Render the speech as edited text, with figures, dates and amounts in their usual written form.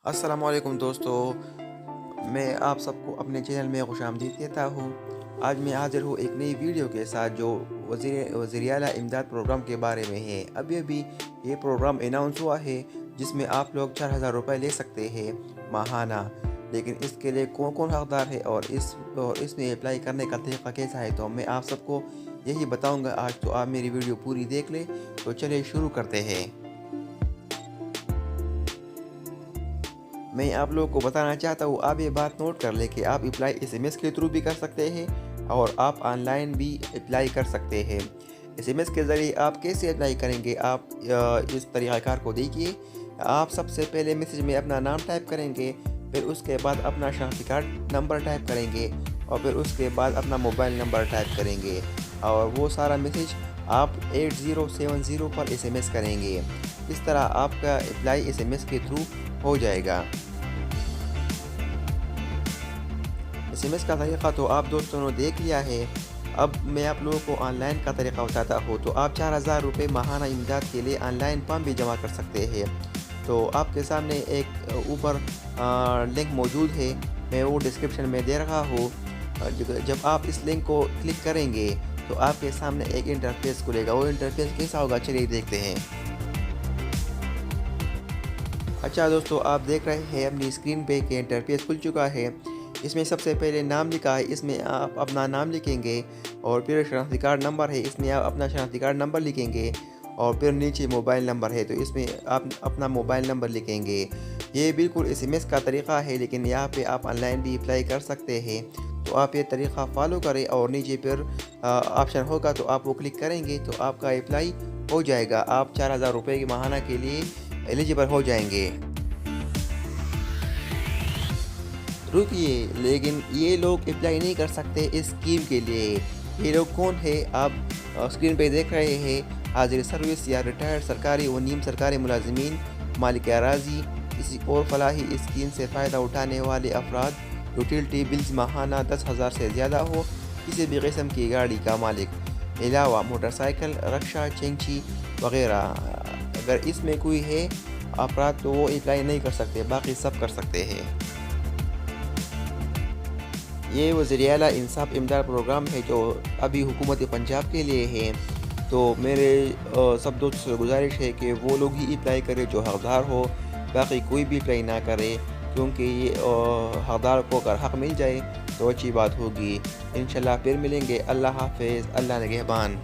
अस्सलामुअलैकुम दोस्तों, मैं आप सबको अपने चैनल में खुशामदीद कहता हूँ। आज मैं हाज़िर हूँ एक नई वीडियो के साथ जो वज़ीर आला इमदाद प्रोग्राम के बारे में है। अभी-अभी ये प्रोग्राम अनाउंस हुआ है जिसमें आप लोग 4000 रुपए ले सकते हैं माहाना। लेकिन इसके लिए कौन-कौन हकदार है और इसमें अप्लाई करने का तरीका कैसा है, तो मैं आप सबको यही बताऊँगा आज। तो आप मेरी वीडियो पूरी देख लें। तो चलिए शुरू करते हैं। मैं आप लोगों को बताना चाहता हूँ, आप ये बात नोट कर लें कि आप अप्लाई एसएमएस के थ्रू भी कर सकते हैं और आप ऑनलाइन भी अप्लाई कर सकते हैं। एसएमएस के ज़रिए आप कैसे अप्लाई करेंगे, आप इस तरीक़ाकार को देखिए। आप सबसे पहले मैसेज में अपना नाम टाइप करेंगे, फिर उसके बाद अपना शनाख्ती कार्ड नंबर टाइप करेंगे और फिर उसके बाद अपना मोबाइल नंबर टाइप करेंगे और वो सारा मैसेज आप 8070 पर एसएमएस करेंगे। इस तरह आपका अप्लाई एसएमएस के थ्रू हो जाएगा। एसएमएस का तरीक़ा तो आप दोस्तों ने देख लिया है। अब मैं आप लोगों को ऑनलाइन का तरीक़ा बताता हूँ। तो आप 4000 रुपये माहाना इमदाद के लिए ऑनलाइन फॉर्म भी जमा कर सकते हैं। तो आपके सामने एक ऊपर लिंक मौजूद है, मैं वो डिस्क्रिप्शन में दे रहा हूँ। जब आप इस लिंक को क्लिक करेंगे तो आपके सामने एक इंटरफेस खुलेगा। वो इंटरफेस कैसा होगा, चलिए देखते हैं। अच्छा दोस्तों, आप देख रहे हैं अपनी स्क्रीन पे कि इंटरफेस खुल चुका है। इसमें सबसे पहले नाम लिखा है, इसमें आप अपना नाम लिखेंगे और फिर शनाख्ती कार्ड नंबर है, इसमें आप अपना शनाख्ती कार्ड नंबर लिखेंगे और फिर नीचे मोबाइल नंबर है तो इसमें आप अपना मोबाइल नंबर लिखेंगे। ये बिल्कुल एसएमएस का तरीक़ा है, लेकिन यहाँ पे आप ऑनलाइन भी अप्लाई कर सकते हैं। तो आप ये तरीक़ा फ़ॉलो करें और नीचे फिर ऑप्शन होगा तो आप वो क्लिक करेंगे तो आपका अप्लाई हो जाएगा। आप 4000 रुपये की माहाना के लिए एलिजिबल हो जाएंगे। रुकिए, लेकिन ये लोग अप्लाई नहीं कर सकते इस स्कीम के लिए। ये लोग कौन है, आप स्क्रीन पे देख रहे हैं। हाजिर सर्विस या रिटायर्ड सरकारी व नीम सरकारी मुलाजिमीन, मालिक अराज़ी, किसी और फलाही स्कीम से फ़ायदा उठाने वाले अफराद, यूटिलिटी बिल्स माहाना 10,000 से ज़्यादा हो, किसी भी किस्म की गाड़ी का मालिक, अलावा मोटरसाइकिल, रक्षा, चेंची वगैरह। अगर इसमें कोई है अफराद तो वो अप्लाई नहीं कर सकते, बाकी सब कर सकते हैं। ये वज़ीर आला इंसाफ इमदाद प्रोग्राम है जो अभी हुकूमत पंजाब के लिए है। तो मेरे सब दोस्तों से गुजारिश है कि वो लोग ही अप्लाई करें जो हकदार हो, बाकी कोई भी अप्लाई ना करे, क्योंकि ये हकदार को अगर हक़ मिल जाए तो अच्छी बात होगी। इंशाल्लाह फिर मिलेंगे। अल्लाह हाफ़िज़, अल्लाह निगहबान।